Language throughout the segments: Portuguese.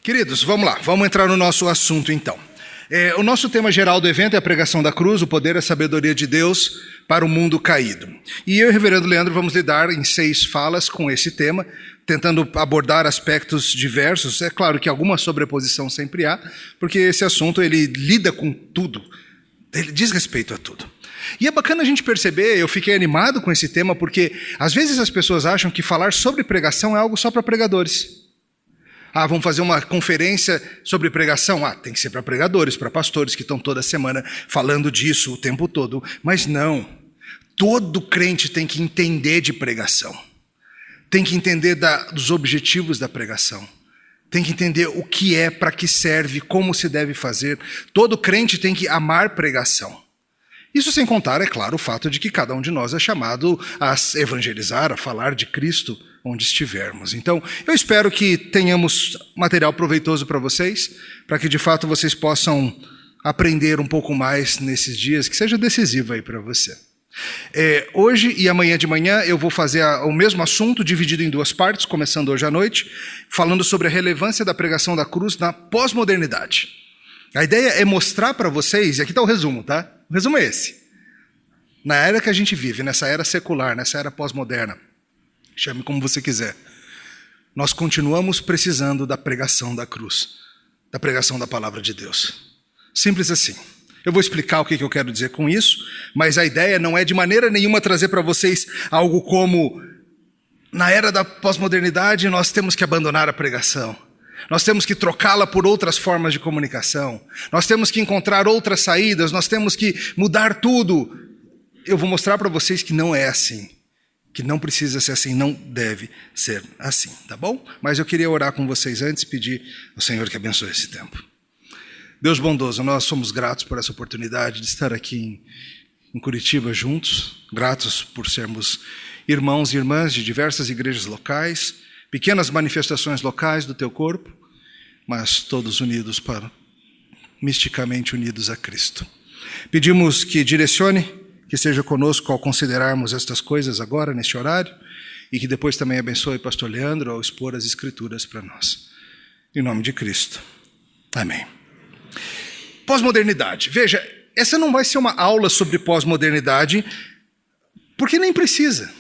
Queridos, vamos lá, vamos entrar no nosso assunto então. O nosso tema geral do evento é a pregação da cruz, o poder e a sabedoria de Deus para o mundo caído. E eu e o reverendo Leandro vamos lidar em 6 falas com esse tema, tentando abordar aspectos diversos. É claro que alguma sobreposição sempre há, porque esse assunto ele lida com tudo, ele diz respeito a tudo. E é bacana a gente perceber, eu fiquei animado com esse tema, porque às vezes as pessoas acham que falar sobre pregação é algo só para pregadores. Vamos fazer uma conferência sobre pregação? Tem que ser para pregadores, para pastores que estão toda semana falando disso o tempo todo. Mas não, todo crente tem que entender de pregação. Tem que entender dos objetivos da pregação. Tem que entender o que é, para que serve, como se deve fazer. Todo crente tem que amar pregação. Isso sem contar, é claro, o fato de que cada um de nós é chamado a evangelizar, a falar de Cristo onde estivermos. Então, eu espero que tenhamos material proveitoso para vocês, para que de fato vocês possam aprender um pouco mais nesses dias, que seja decisivo aí para você. Hoje e amanhã de manhã eu vou fazer o mesmo assunto, dividido em 2 partes, começando hoje à noite, falando sobre a relevância da pregação da cruz na pós-modernidade. A ideia é mostrar para vocês, e aqui está o resumo, tá? O resumo é esse. Na era que a gente vive, nessa era secular, nessa era pós-moderna, chame como você quiser, nós continuamos precisando da pregação da cruz, da pregação da palavra de Deus. Simples assim. Eu vou explicar o que eu quero dizer com isso, mas a ideia não é de maneira nenhuma trazer para vocês algo como, na era da pós-modernidade, nós temos que abandonar a pregação. Nós temos que trocá-la por outras formas de comunicação. Nós temos que encontrar outras saídas, nós temos que mudar tudo. Eu vou mostrar para vocês que não é assim. Que não precisa ser assim, não deve ser assim, tá bom? Mas eu queria orar com vocês antes e pedir ao Senhor que abençoe esse tempo. Deus bondoso, nós somos gratos por essa oportunidade de estar aqui em Curitiba juntos, gratos por sermos irmãos e irmãs de diversas igrejas locais, pequenas manifestações locais do teu corpo, mas todos unidos misticamente unidos a Cristo. Pedimos que direcione, que seja conosco ao considerarmos estas coisas agora, neste horário, e que depois também abençoe o pastor Leandro ao expor as Escrituras para nós. Em nome de Cristo. Amém. Pós-modernidade. Veja, essa não vai ser uma aula sobre pós-modernidade, porque nem precisa.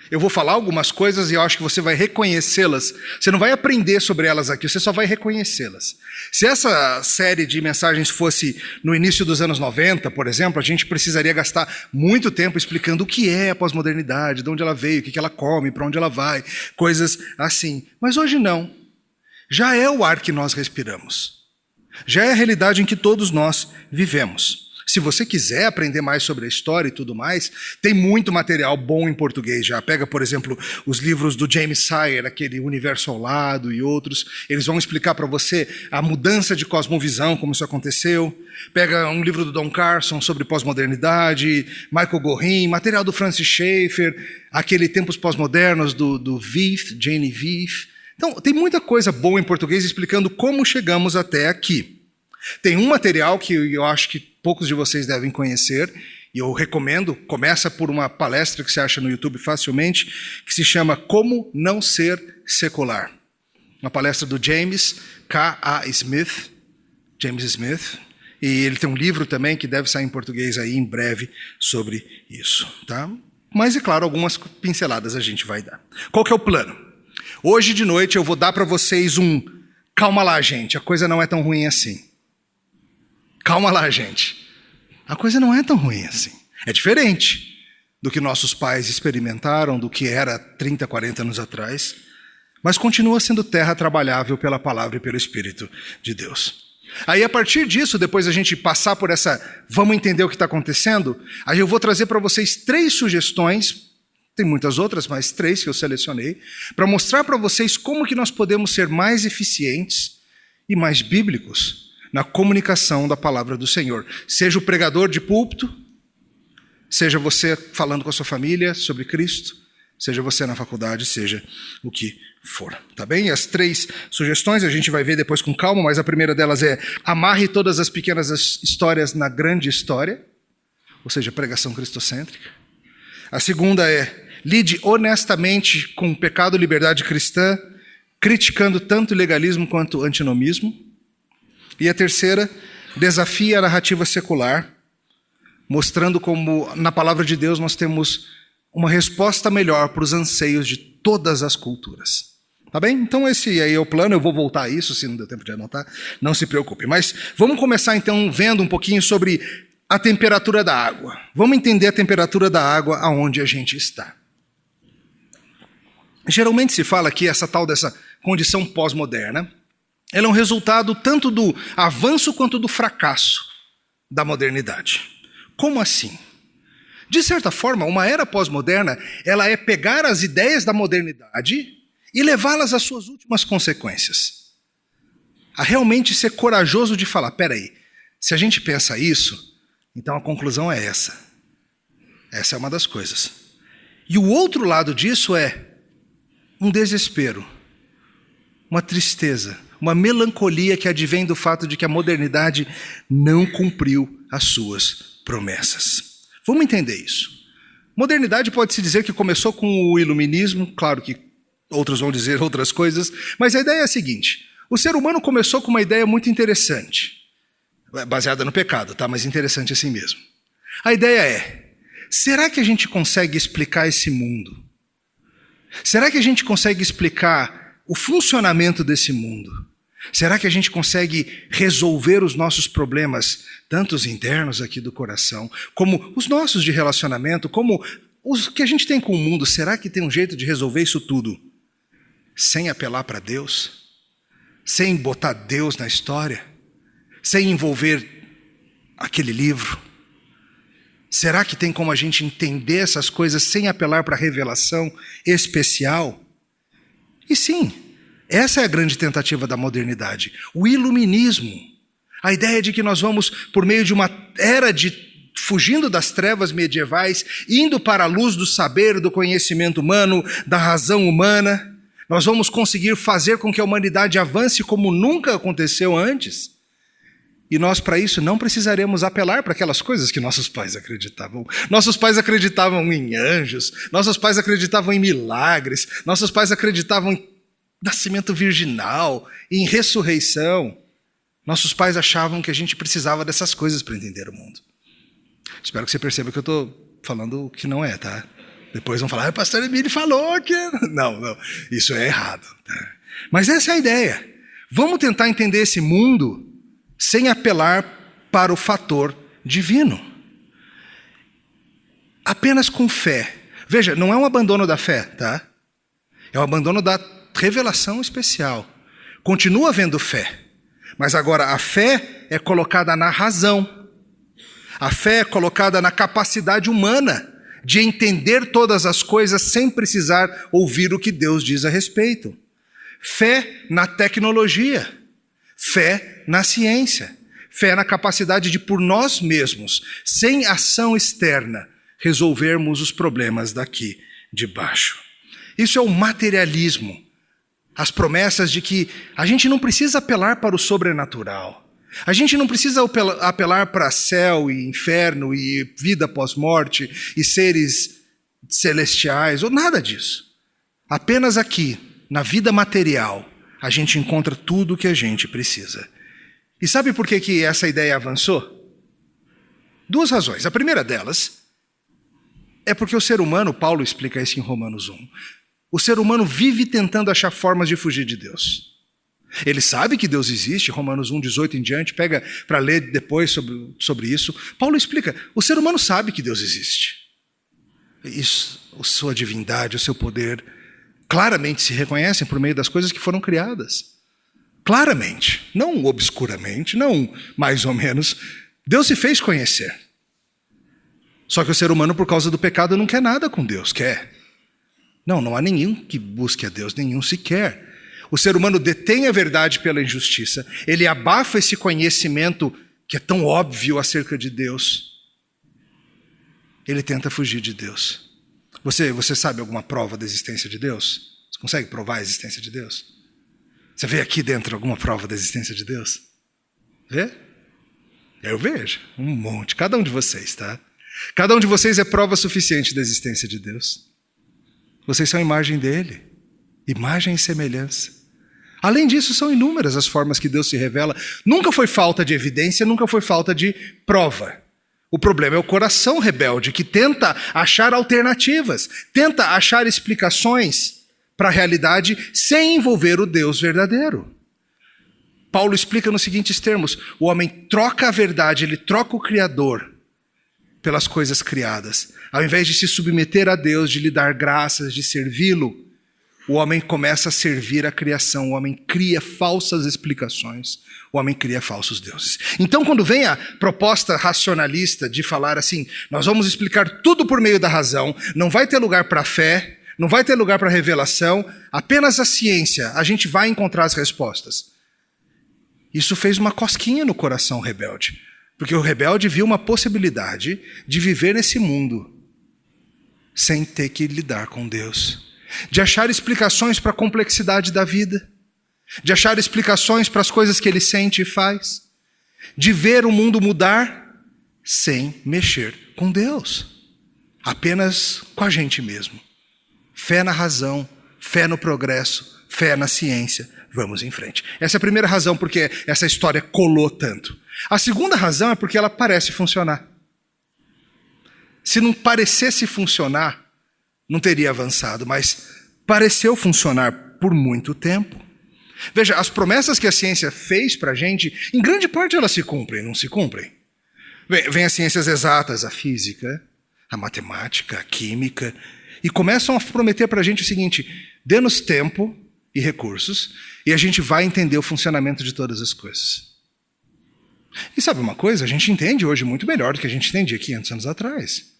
Eu vou falar algumas coisas e eu acho que você vai reconhecê-las. Você não vai aprender sobre elas aqui, você só vai reconhecê-las. Se essa série de mensagens fosse no início dos anos 90, por exemplo, a gente precisaria gastar muito tempo explicando o que é a pós-modernidade, de onde ela veio, o que ela come, para onde ela vai, coisas assim. Mas hoje não. Já é o ar que nós respiramos. Já é a realidade em que todos nós vivemos. Se você quiser aprender mais sobre a história e tudo mais, tem muito material bom em português já. Pega, por exemplo, os livros do James Sire, aquele Universo ao Lado e outros. Eles vão explicar para você a mudança de cosmovisão, como isso aconteceu. Pega um livro do Don Carson sobre pós-modernidade, Michael Gorin, material do Francis Schaeffer, aquele Tempos Pós-Modernos do Vieth, Jane Vieth. Então, tem muita coisa boa em português explicando como chegamos até aqui. Tem um material que eu acho que poucos de vocês devem conhecer, e eu recomendo, começa por uma palestra que você acha no YouTube facilmente, que se chama Como Não Ser Secular. Uma palestra do James K.A. Smith, James Smith, e ele tem um livro também que deve sair em português aí em breve sobre isso, tá? Mas, é claro, algumas pinceladas a gente vai dar. Qual que é o plano? Hoje de noite eu vou dar para vocês calma lá, gente, a coisa não é tão ruim assim. Calma lá, gente. A coisa não é tão ruim assim. É diferente do que nossos pais experimentaram, do que era 30, 40 anos atrás, mas continua sendo terra trabalhável pela palavra e pelo Espírito de Deus. Aí, a partir disso, depois a gente passar por vamos entender o que está acontecendo, aí eu vou trazer para vocês 3 sugestões, tem muitas outras, mas 3 que eu selecionei, para mostrar para vocês como que nós podemos ser mais eficientes e mais bíblicos na comunicação da palavra do Senhor. Seja o pregador de púlpito, seja você falando com a sua família sobre Cristo, seja você na faculdade, seja o que for, tá bem? As 3 sugestões a gente vai ver depois com calma, mas a primeira delas é amarre todas as pequenas histórias na grande história, ou seja, pregação cristocêntrica. A segunda é lide honestamente com pecado e liberdade cristã, criticando tanto o legalismo quanto o antinomismo. E a terceira, desafia a narrativa secular, mostrando como na palavra de Deus nós temos uma resposta melhor para os anseios de todas as culturas. Tá bem? Então esse aí é o plano, eu vou voltar a isso, se não deu tempo de anotar, não se preocupe. Mas vamos começar então vendo um pouquinho sobre a temperatura da água. Vamos entender a temperatura da água aonde a gente está. Geralmente se fala que essa tal dessa condição pós-moderna, ela é um resultado tanto do avanço quanto do fracasso da modernidade. Como assim? De certa forma, uma era pós-moderna, ela é pegar as ideias da modernidade e levá-las às suas últimas consequências. A realmente ser corajoso de falar, peraí, se a gente pensa isso, então a conclusão é essa. Essa é uma das coisas. E o outro lado disso é um desespero, uma tristeza, uma melancolia que advém do fato de que a modernidade não cumpriu as suas promessas. Vamos entender isso. Modernidade pode-se dizer que começou com o iluminismo, claro que outros vão dizer outras coisas, mas a ideia é a seguinte: o ser humano começou com uma ideia muito interessante, baseada no pecado, tá? Mas interessante assim mesmo. A ideia é, será que a gente consegue explicar esse mundo? Será que a gente consegue explicar o funcionamento desse mundo? Será que a gente consegue resolver os nossos problemas, tanto os internos aqui do coração, como os nossos de relacionamento, como os que a gente tem com o mundo? Será que tem um jeito de resolver isso tudo sem apelar para Deus? Sem botar Deus na história? Sem envolver aquele livro? Será que tem como a gente entender essas coisas sem apelar para a revelação especial? E sim, essa é a grande tentativa da modernidade, o iluminismo. A ideia de que nós vamos, por meio de uma era fugindo das trevas medievais, indo para a luz do saber, do conhecimento humano, da razão humana, nós vamos conseguir fazer com que a humanidade avance como nunca aconteceu antes. E nós, para isso, não precisaremos apelar para aquelas coisas que nossos pais acreditavam. Nossos pais acreditavam em anjos, nossos pais acreditavam em milagres, nossos pais acreditavam em nascimento virginal, em ressurreição. Nossos pais achavam que a gente precisava dessas coisas para entender o mundo. Espero que você perceba que eu estou falando o que não é, tá? Depois vão falar, o pastor Emílio falou que... Não, isso é errado. Tá? Mas essa é a ideia. Vamos tentar entender esse mundo sem apelar para o fator divino. Apenas com fé. Veja, não é um abandono da fé, tá? É um abandono da revelação especial. Continua havendo fé, mas agora a fé é colocada na razão. A fé é colocada na capacidade humana de entender todas as coisas sem precisar ouvir o que Deus diz a respeito. Fé na tecnologia. Fé na ciência, fé na capacidade de, por nós mesmos, sem ação externa, resolvermos os problemas daqui de baixo. Isso é o materialismo, as promessas de que a gente não precisa apelar para o sobrenatural, a gente não precisa apelar para céu e inferno e vida pós-morte e seres celestiais, ou nada disso. Apenas aqui, na vida material, a gente encontra tudo o que a gente precisa. E sabe por que essa ideia avançou? Duas razões. A primeira delas é porque o ser humano, Paulo explica isso em Romanos 1, o ser humano vive tentando achar formas de fugir de Deus. Ele sabe que Deus existe, Romanos 1, 18 em diante, pega para ler depois sobre isso. Paulo explica, o ser humano sabe que Deus existe. Isso, a sua divindade, o seu poder, claramente se reconhecem por meio das coisas que foram criadas. Claramente, não obscuramente, não mais ou menos. Deus se fez conhecer. Só que o ser humano, por causa do pecado, não quer nada com Deus, quer? Não há nenhum que busque a Deus, nenhum sequer. O ser humano detém a verdade pela injustiça, ele abafa esse conhecimento que é tão óbvio acerca de Deus. Ele tenta fugir de Deus. Você sabe alguma prova da existência de Deus? Você consegue provar a existência de Deus? Você vê aqui dentro alguma prova da existência de Deus? Vê? Eu vejo, um monte. Cada um de vocês, tá? Cada um de vocês é prova suficiente da existência de Deus. Vocês são a imagem dele. Imagem e semelhança. Além disso, são inúmeras as formas que Deus se revela. Nunca foi falta de evidência, nunca foi falta de prova. O problema é o coração rebelde, que tenta achar alternativas, tenta achar explicações para a realidade sem envolver o Deus verdadeiro. Paulo explica nos seguintes termos: o homem troca a verdade, ele troca o Criador pelas coisas criadas. Ao invés de se submeter a Deus, de lhe dar graças, de servi-lo, o homem começa a servir a criação, o homem cria falsas explicações, o homem cria falsos deuses. Então, quando vem a proposta racionalista de falar assim, nós vamos explicar tudo por meio da razão, não vai ter lugar para a fé, não vai ter lugar para a revelação, apenas a ciência, a gente vai encontrar as respostas. Isso fez uma cosquinha no coração rebelde, porque o rebelde viu uma possibilidade de viver nesse mundo sem ter que lidar com Deus, de achar explicações para a complexidade da vida, de achar explicações para as coisas que ele sente e faz, de ver o mundo mudar sem mexer com Deus, apenas com a gente mesmo. Fé na razão, fé no progresso, fé na ciência. Vamos em frente. Essa é a primeira razão porque essa história colou tanto. A segunda razão é porque ela parece funcionar. Se não parecesse funcionar, não teria avançado, mas pareceu funcionar por muito tempo. Veja, as promessas que a ciência fez para a gente, em grande parte elas se cumprem, não se cumprem. Vem as ciências exatas, a física, a matemática, a química, e começam a prometer para a gente o seguinte: dê-nos tempo e recursos, e a gente vai entender o funcionamento de todas as coisas. E sabe uma coisa? A gente entende hoje muito melhor do que a gente entendia 500 anos atrás.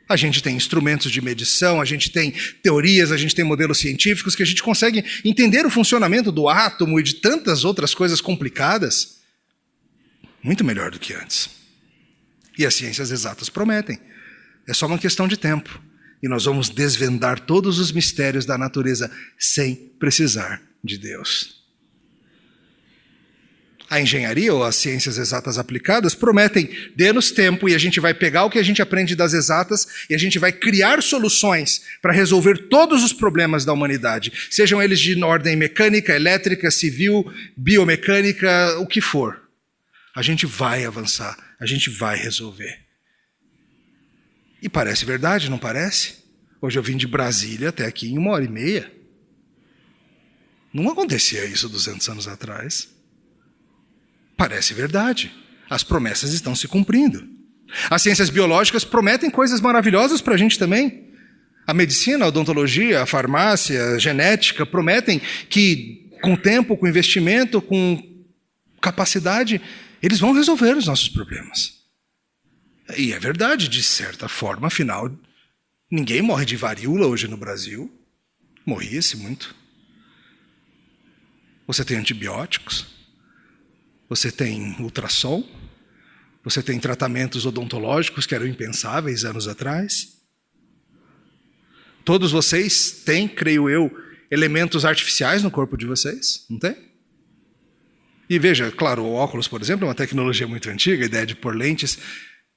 A gente tem instrumentos de medição, a gente tem teorias, a gente tem modelos científicos que a gente consegue entender o funcionamento do átomo e de tantas outras coisas complicadas muito melhor do que antes. E as ciências exatas prometem. É só uma questão de tempo. E nós vamos desvendar todos os mistérios da natureza sem precisar de Deus. A engenharia ou as ciências exatas aplicadas prometem, dê-nos tempo e a gente vai pegar o que a gente aprende das exatas e a gente vai criar soluções para resolver todos os problemas da humanidade, sejam eles de ordem mecânica, elétrica, civil, biomecânica, o que for. A gente vai avançar, a gente vai resolver. E parece verdade, não parece? Hoje eu vim de Brasília até aqui em 1h30. Não acontecia isso 200 anos atrás. Parece verdade. As promessas estão se cumprindo. As ciências biológicas prometem coisas maravilhosas para a gente também. A medicina, a odontologia, a farmácia, a genética prometem que com tempo, com investimento, com capacidade, eles vão resolver os nossos problemas. E é verdade, de certa forma, afinal, ninguém morre de varíola hoje no Brasil. Morria-se muito. Você tem antibióticos, você tem ultrassom, você tem tratamentos odontológicos que eram impensáveis anos atrás. Todos vocês têm, creio eu, elementos artificiais no corpo de vocês, não tem? E veja, claro, o óculos, por exemplo, é uma tecnologia muito antiga, a ideia de pôr lentes,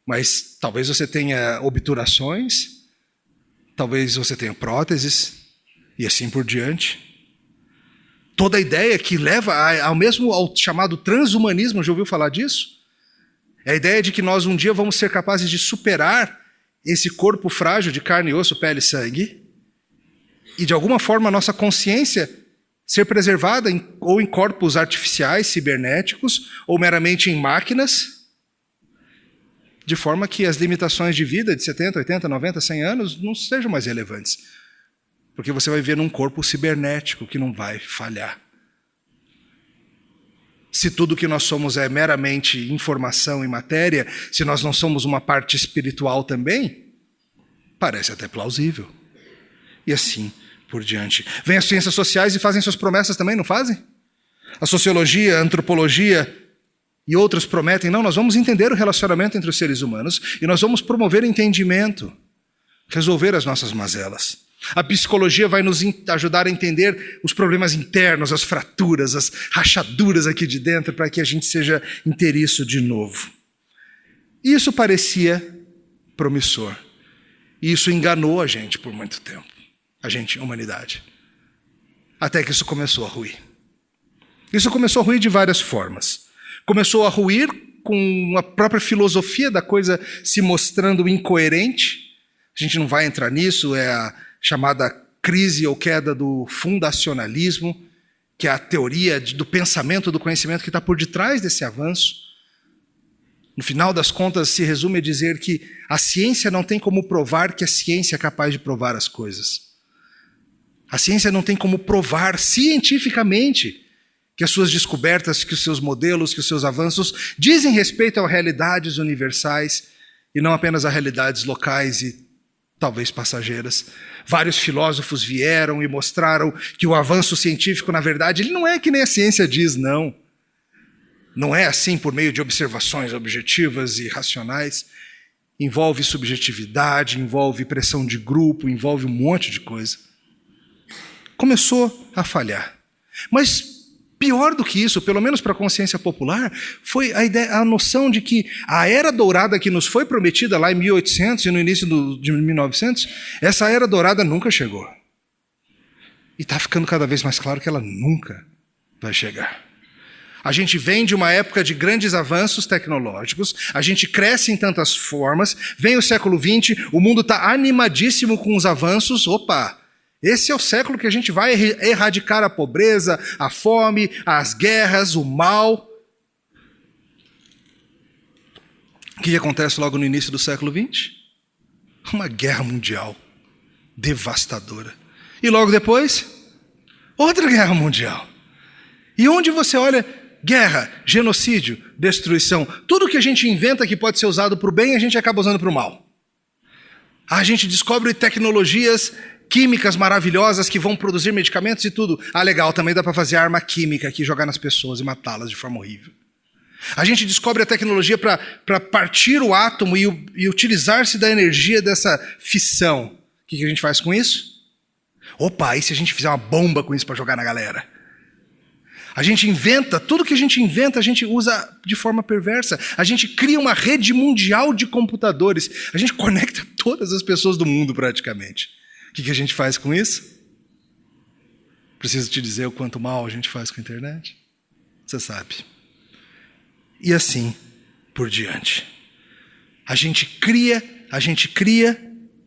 mas talvez você tenha obturações, talvez você tenha próteses, e assim por diante. Toda a ideia que leva ao chamado transhumanismo, já ouviu falar disso? É a ideia de que nós um dia vamos ser capazes de superar esse corpo frágil de carne, osso, pele e sangue, e de alguma forma a nossa consciência ser preservada ou em corpos artificiais, cibernéticos, ou meramente em máquinas, de forma que as limitações de vida de 70, 80, 90, 100 anos não sejam mais relevantes. Porque você vai viver num corpo cibernético que não vai falhar. Se tudo que nós somos é meramente informação e matéria, se nós não somos uma parte espiritual também, parece até plausível. E assim por diante. Vêm as ciências sociais e fazem suas promessas também, não fazem? A sociologia, a antropologia e outros prometem, não, nós vamos entender o relacionamento entre os seres humanos e nós vamos promover entendimento, resolver as nossas mazelas. A psicologia vai nos ajudar a entender os problemas internos, as fraturas, as rachaduras aqui de dentro, para que a gente seja inteiriço de novo. Isso parecia promissor. E isso enganou a gente por muito tempo. A gente, a humanidade. Até que isso começou a ruir. Isso começou a ruir de várias formas. Começou a ruir com a própria filosofia da coisa se mostrando incoerente. A gente não vai entrar nisso, é a chamada crise ou queda do fundacionalismo, que é a teoria do pensamento, do conhecimento que está por detrás desse avanço. No final das contas, se resume a dizer que a ciência não tem como provar que a ciência é capaz de provar as coisas. A ciência não tem como provar cientificamente que as suas descobertas, que os seus modelos, que os seus avanços dizem respeito a realidades universais e não apenas a realidades locais e talvez passageiras. Vários filósofos vieram e mostraram que o avanço científico, na verdade, ele não é que nem a ciência diz, não. Não é assim por meio de observações objetivas e racionais. Envolve subjetividade, envolve pressão de grupo, envolve um monte de coisa. Começou a falhar. Mas pior do que isso, pelo menos para a consciência popular, foi a noção de que a era dourada que nos foi prometida lá em 1800 e no início de 1900, essa era dourada nunca chegou. E está ficando cada vez mais claro que ela nunca vai chegar. A gente vem de uma época de grandes avanços tecnológicos, a gente cresce em tantas formas, vem o século XX, o mundo está animadíssimo com os avanços, opa! Esse é o século que a gente vai erradicar a pobreza, a fome, as guerras, o mal. O que acontece logo no início do século XX? Uma guerra mundial devastadora. E logo depois, outra guerra mundial. E onde você olha, guerra, genocídio, destruição, tudo que a gente inventa que pode ser usado para o bem, a gente acaba usando para o mal. A gente descobre tecnologias químicas maravilhosas que vão produzir medicamentos e tudo. Ah, legal, também dá para fazer arma química aqui, jogar nas pessoas e matá-las de forma horrível. A gente descobre a tecnologia para partir o átomo e utilizar-se da energia dessa fissão. O que a gente faz com isso? Opa, e se a gente fizer uma bomba com isso para jogar na galera? A gente inventa, tudo que a gente inventa, a gente usa de forma perversa. A gente cria uma rede mundial de computadores. A gente conecta todas as pessoas do mundo praticamente. O que a gente faz com isso? Preciso te dizer o quanto mal a gente faz com a internet? Você sabe. E assim por diante. A gente cria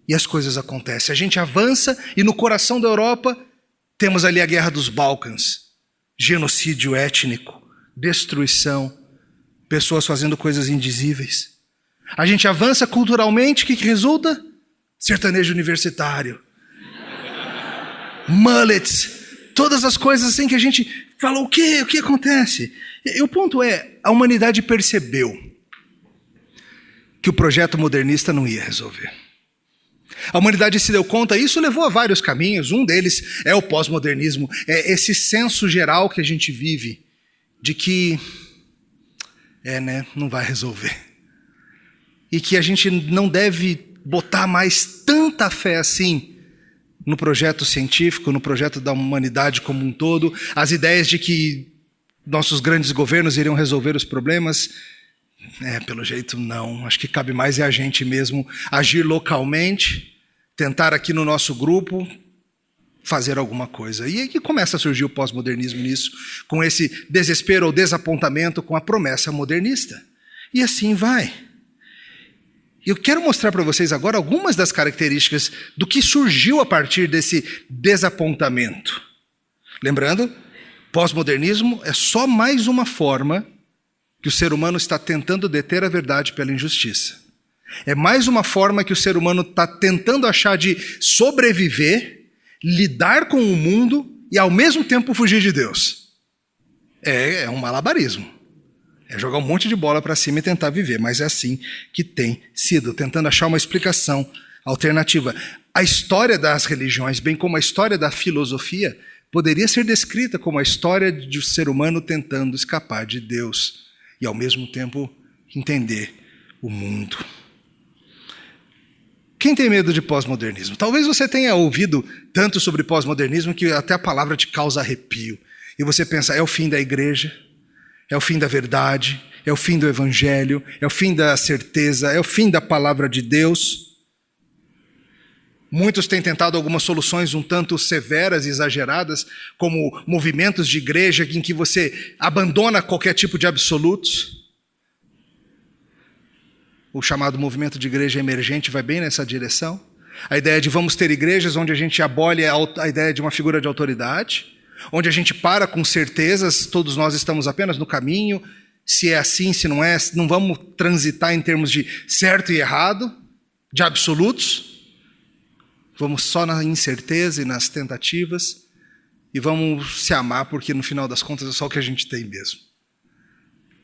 e as coisas acontecem. A gente avança e no coração da Europa temos ali a Guerra dos Balcãs. Genocídio étnico, destruição, pessoas fazendo coisas indizíveis. A gente avança culturalmente, o que resulta? Sertanejo universitário. Mullets, todas as coisas assim que a gente fala, o que acontece? E o ponto é, a humanidade percebeu que o projeto modernista não ia resolver. A humanidade se deu conta, isso levou a vários caminhos, um deles é o pós-modernismo, é esse senso geral que a gente vive, de que, não vai resolver. E que a gente não deve botar mais tanta fé assim no projeto científico, no projeto da humanidade como um todo, as ideias de que nossos grandes governos iriam resolver os problemas, pelo jeito não, acho que cabe mais a gente mesmo agir localmente, tentar aqui no nosso grupo fazer alguma coisa. E aí que começa a surgir o pós-modernismo nisso, com esse desespero ou desapontamento com a promessa modernista. E assim vai. Eu quero mostrar para vocês agora algumas das características do que surgiu a partir desse desapontamento. Lembrando, pós-modernismo é só mais uma forma que o ser humano está tentando deter a verdade pela injustiça. É mais uma forma que o ser humano está tentando achar de sobreviver, lidar com o mundo e ao mesmo tempo fugir de Deus. É um malabarismo. É jogar um monte de bola para cima e tentar viver, mas é assim que tem sido, tentando achar uma explicação alternativa. A história das religiões, bem como a história da filosofia, poderia ser descrita como a história de um ser humano tentando escapar de Deus e ao mesmo tempo entender o mundo. Quem tem medo de pós-modernismo? Talvez você tenha ouvido tanto sobre pós-modernismo que até a palavra te causa arrepio. E você pensa, é o fim da igreja, é o fim da verdade, é o fim do evangelho, é o fim da certeza, é o fim da palavra de Deus. Muitos têm tentado algumas soluções um tanto severas e exageradas, como movimentos de igreja em que você abandona qualquer tipo de absolutos. O chamado movimento de igreja emergente vai bem nessa direção. A ideia de vamos ter igrejas onde a gente abole a ideia de uma figura de autoridade, onde a gente para com certezas, todos nós estamos apenas no caminho, se é assim, se não é, não vamos transitar em termos de certo e errado, de absolutos. Vamos só na incerteza e nas tentativas e vamos se amar porque no final das contas é só o que a gente tem mesmo.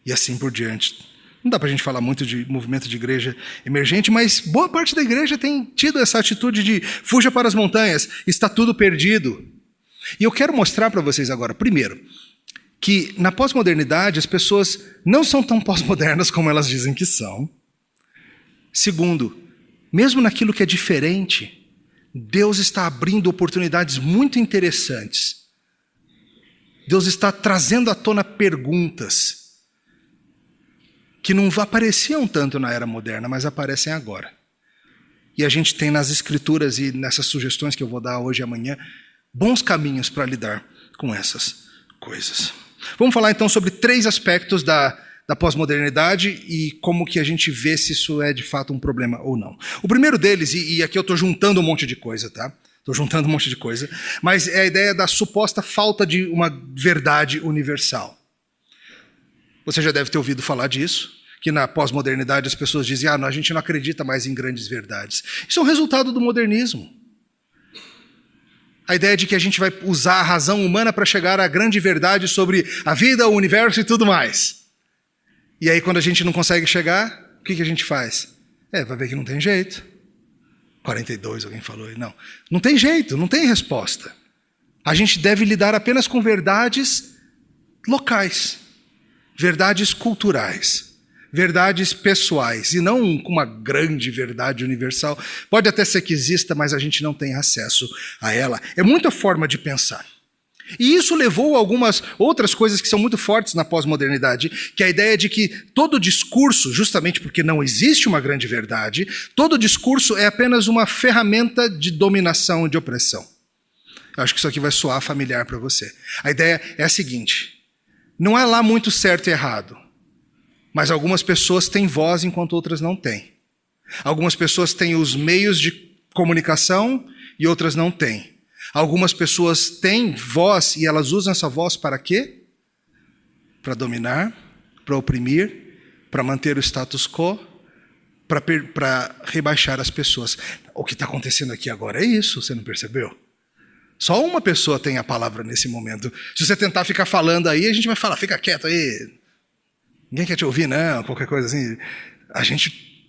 E assim por diante. Não dá para a gente falar muito de movimento de igreja emergente, mas boa parte da igreja tem tido essa atitude de fuja para as montanhas, está tudo perdido. E eu quero mostrar para vocês agora, primeiro, que na pós-modernidade as pessoas não são tão pós-modernas como elas dizem que são. Segundo, mesmo naquilo que é diferente, Deus está abrindo oportunidades muito interessantes. Deus está trazendo à tona perguntas que não apareciam tanto na era moderna, mas aparecem agora. E a gente tem nas escrituras e nessas sugestões que eu vou dar hoje e amanhã, bons caminhos para lidar com essas coisas. Vamos falar então sobre 3 aspectos da pós-modernidade e como que a gente vê se isso é de fato um problema ou não. O primeiro deles, e aqui eu estou juntando um monte de coisa, tá? Estou juntando um monte de coisa, mas é a ideia da suposta falta de uma verdade universal. Você já deve ter ouvido falar disso, que na pós-modernidade as pessoas dizem, a gente não acredita mais em grandes verdades. Isso é um resultado do modernismo. A ideia de que a gente vai usar a razão humana para chegar à grande verdade sobre a vida, o universo e tudo mais. E aí quando a gente não consegue chegar, o que a gente faz? Vai ver que não tem jeito. 42, alguém falou aí. Não tem jeito, não tem resposta. A gente deve lidar apenas com verdades locais, verdades culturais, verdades pessoais, e não com uma grande verdade universal. Pode até ser que exista, mas a gente não tem acesso a ela. É muita forma de pensar. E isso levou a algumas outras coisas que são muito fortes na pós-modernidade, que é a ideia de que todo discurso, justamente porque não existe uma grande verdade, todo discurso é apenas uma ferramenta de dominação e de opressão. Eu acho que isso aqui vai soar familiar para você. A ideia é a seguinte: não é lá muito certo e errado, mas algumas pessoas têm voz enquanto outras não têm. Algumas pessoas têm os meios de comunicação e outras não têm. Algumas pessoas têm voz e elas usam essa voz para quê? Para dominar, para oprimir, para manter o status quo, para rebaixar as pessoas. O que está acontecendo aqui agora é isso, você não percebeu? Só uma pessoa tem a palavra nesse momento. Se você tentar ficar falando aí, a gente vai falar, fica quieto aí. Ninguém quer te ouvir, não, qualquer coisa assim. A gente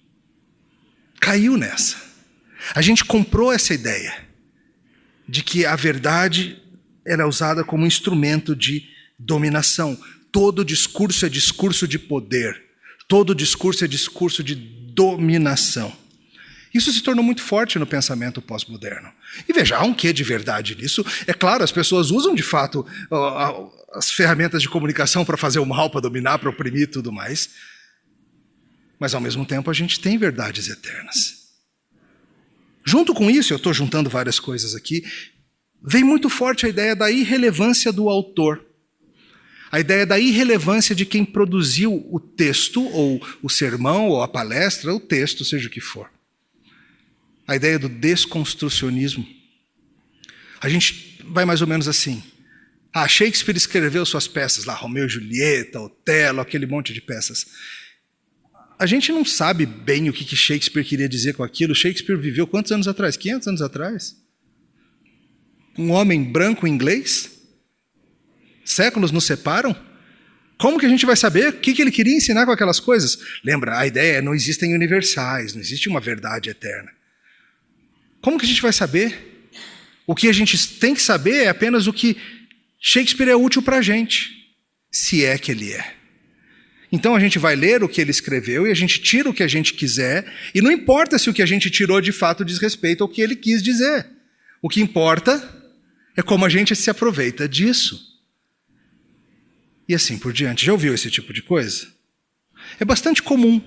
caiu nessa. A gente comprou essa ideia de que a verdade era usada como instrumento de dominação. Todo discurso é discurso de poder. Todo discurso é discurso de dominação. Isso se tornou muito forte no pensamento pós-moderno. E veja, há um quê de verdade nisso? É claro, as pessoas usam de fato as ferramentas de comunicação para fazer o mal, para dominar, para oprimir e tudo mais. Mas ao mesmo tempo a gente tem verdades eternas. Junto com isso, eu estou juntando várias coisas aqui, vem muito forte a ideia da irrelevância do autor. A ideia da irrelevância de quem produziu o texto, ou o sermão, ou a palestra, o texto, seja o que for. A ideia do desconstrucionismo. A gente vai mais ou menos assim. Shakespeare escreveu suas peças lá, Romeu e Julieta, Otelo, aquele monte de peças. A gente não sabe bem o que Shakespeare queria dizer com aquilo. Shakespeare viveu quantos anos atrás? 500 anos atrás? Um homem branco inglês? Séculos nos separam? Como que a gente vai saber o que ele queria ensinar com aquelas coisas? Lembra, a ideia é não existem universais, não existe uma verdade eterna. Como que a gente vai saber? O que a gente tem que saber é apenas o que Shakespeare é útil para a gente, se é que ele é. Então a gente vai ler o que ele escreveu e a gente tira o que a gente quiser, e não importa se o que a gente tirou de fato diz respeito ao que ele quis dizer. O que importa é como a gente se aproveita disso. E assim por diante. Já ouviu esse tipo de coisa? É bastante comum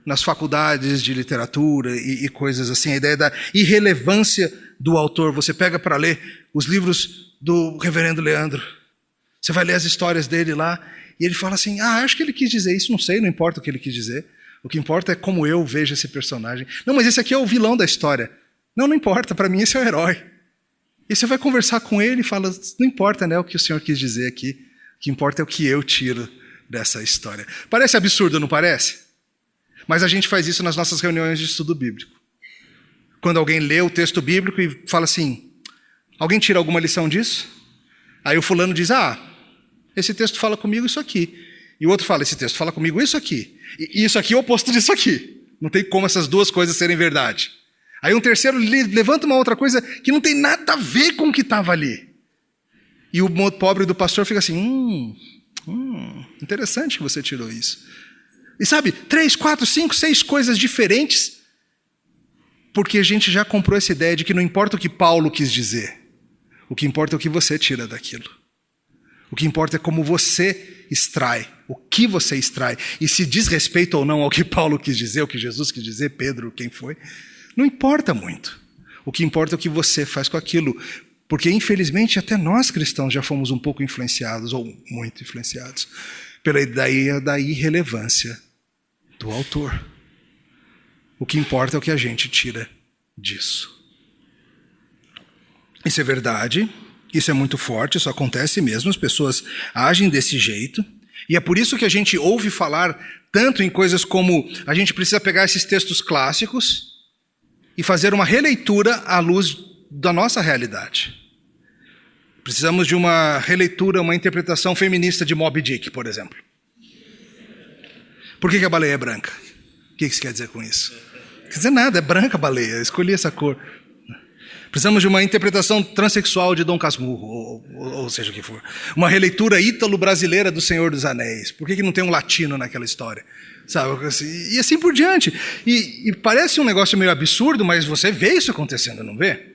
nas faculdades de literatura e coisas assim, a ideia da irrelevância do autor. Você pega para ler os livros do reverendo Leandro, você vai ler as histórias dele lá, e ele fala assim, acho que ele quis dizer isso, não sei, não importa o que ele quis dizer, o que importa é como eu vejo esse personagem. Não, mas esse aqui é o vilão da história. Não importa, para mim esse é o herói. E você vai conversar com ele e fala, não importa, né, o que o senhor quis dizer aqui, o que importa é o que eu tiro dessa história. Parece absurdo, não parece? Mas a gente faz isso nas nossas reuniões de estudo bíblico. Quando alguém lê o texto bíblico e fala assim, alguém tira alguma lição disso? Aí o fulano diz, esse texto fala comigo isso aqui. E o outro fala, esse texto fala comigo isso aqui. E isso aqui é o oposto disso aqui. Não tem como essas duas coisas serem verdade. Aí um terceiro levanta uma outra coisa que não tem nada a ver com o que estava ali. E o pobre do pastor fica assim, interessante que você tirou isso. E sabe, 3, 4, 5, 6 coisas diferentes, porque a gente já comprou essa ideia de que não importa o que Paulo quis dizer, o que importa é o que você tira daquilo. O que importa é como você extrai, o que você extrai, e se diz respeito ou não ao que Paulo quis dizer, o que Jesus quis dizer, Pedro, quem foi, não importa muito. O que importa é o que você faz com aquilo, porque infelizmente até nós cristãos já fomos um pouco influenciados, ou muito influenciados, pela ideia da irrelevância do autor. O que importa é o que a gente tira disso. Isso é verdade, isso é muito forte, isso acontece mesmo, as pessoas agem desse jeito, e é por isso que a gente ouve falar tanto em coisas como a gente precisa pegar esses textos clássicos e fazer uma releitura à luz da nossa realidade. Precisamos de uma releitura, uma interpretação feminista de Moby Dick, por exemplo. Por que a baleia é branca? O que isso quer dizer com isso? Não quer dizer nada, é branca a baleia, eu escolhi essa cor. Precisamos de uma interpretação transexual de Dom Casmurro, ou seja o que for. Uma releitura ítalo-brasileira do Senhor dos Anéis. Por que não tem um latino naquela história? Sabe? E assim por diante. E parece um negócio meio absurdo, mas você vê isso acontecendo, não vê?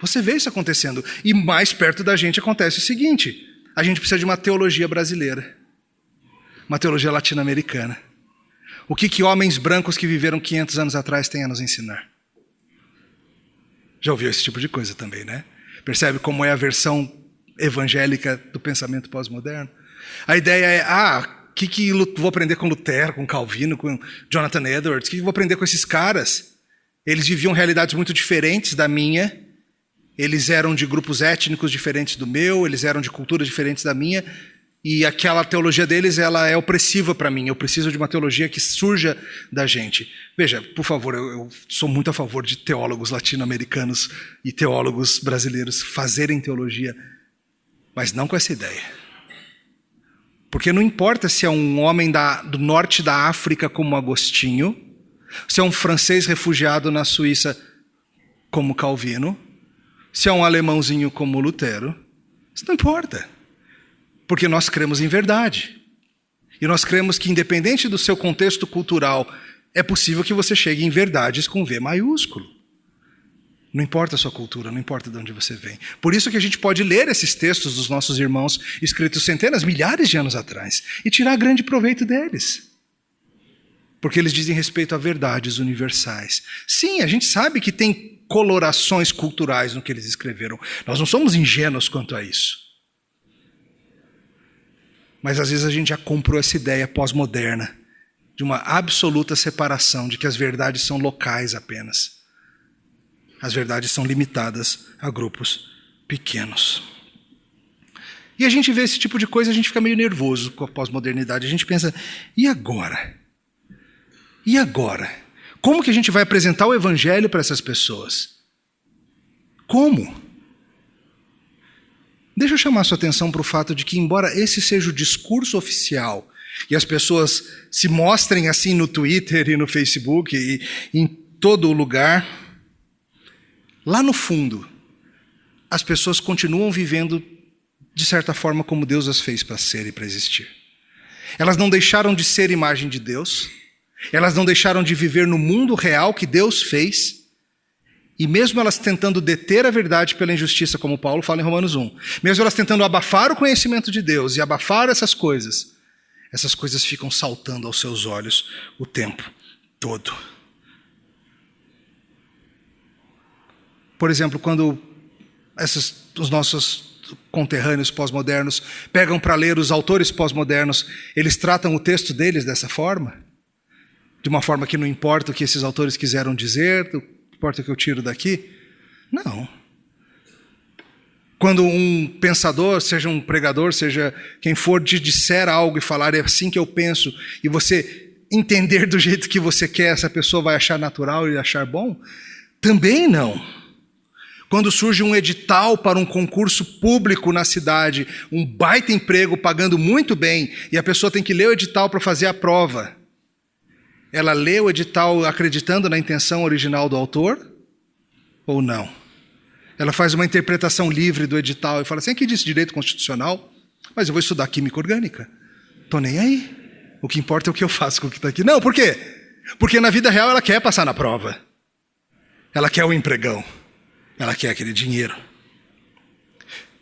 Você vê isso acontecendo. E mais perto da gente acontece o seguinte, a gente precisa de uma teologia brasileira. Uma teologia latino-americana. O que homens brancos que viveram 500 anos atrás têm a nos ensinar? Já ouviu esse tipo de coisa também, né? Percebe como é a versão evangélica do pensamento pós-moderno? A ideia é, que vou aprender com Lutero, com Calvino, com Jonathan Edwards? O que vou aprender com esses caras? Eles viviam realidades muito diferentes da minha. Eles eram de grupos étnicos diferentes do meu, eles eram de culturas diferentes da minha. E aquela teologia deles, ela é opressiva para mim. Eu preciso de uma teologia que surja da gente. Veja, por favor, eu sou muito a favor de teólogos latino-americanos e teólogos brasileiros fazerem teologia, mas não com essa ideia. Porque não importa se é um homem do norte da África como Agostinho, se é um francês refugiado na Suíça como Calvino, se é um alemãozinho como Lutero, isso não importa. Porque nós cremos em verdade. E nós cremos que, independente do seu contexto cultural, é possível que você chegue em verdades com V maiúsculo. Não importa a sua cultura, não importa de onde você vem. Por isso que a gente pode ler esses textos dos nossos irmãos, escritos centenas, milhares de anos atrás, e tirar grande proveito deles. Porque eles dizem respeito a verdades universais. Sim, a gente sabe que tem colorações culturais no que eles escreveram. Nós não somos ingênuos quanto a isso. Mas às vezes a gente já comprou essa ideia pós-moderna de uma absoluta separação, de que as verdades são locais apenas. As verdades são limitadas a grupos pequenos. E a gente vê esse tipo de coisa, a gente fica meio nervoso com a pós-modernidade. A gente pensa, e agora? E agora? Como que a gente vai apresentar o evangelho para essas pessoas? Como? Deixa eu chamar a sua atenção para o fato de que, embora esse seja o discurso oficial, e as pessoas se mostrem assim no Twitter e no Facebook e em todo lugar, lá no fundo, as pessoas continuam vivendo de certa forma como Deus as fez para ser e para existir. Elas não deixaram de ser imagem de Deus, elas não deixaram de viver no mundo real que Deus fez, e mesmo elas tentando deter a verdade pela injustiça, como Paulo fala em Romanos 1, mesmo elas tentando abafar o conhecimento de Deus e abafar essas coisas, essas coisas ficam saltando aos seus olhos o tempo todo. Por exemplo, quando os nossos conterrâneos pós-modernos pegam para ler os autores pós-modernos, eles tratam o texto deles dessa forma? De uma forma que não importa o que esses autores quiseram dizer, não importa o que eu tiro daqui? Não. Quando um pensador, seja um pregador, seja quem for, disser algo e falar, é assim que eu penso, e você entender do jeito que você quer, essa pessoa vai achar natural e achar bom? Também não. Quando surge um edital para um concurso público na cidade, um baita emprego pagando muito bem, e a pessoa tem que ler o edital para fazer a prova, ela lê o edital acreditando na intenção original do autor? Ou não? Ela faz uma interpretação livre do edital e fala assim, aqui diz direito constitucional, mas eu vou estudar química orgânica. Estou nem aí. O que importa é o que eu faço com o que está aqui. Não, por quê? Porque na vida real ela quer passar na prova. Ela quer o empregão. Ela quer aquele dinheiro.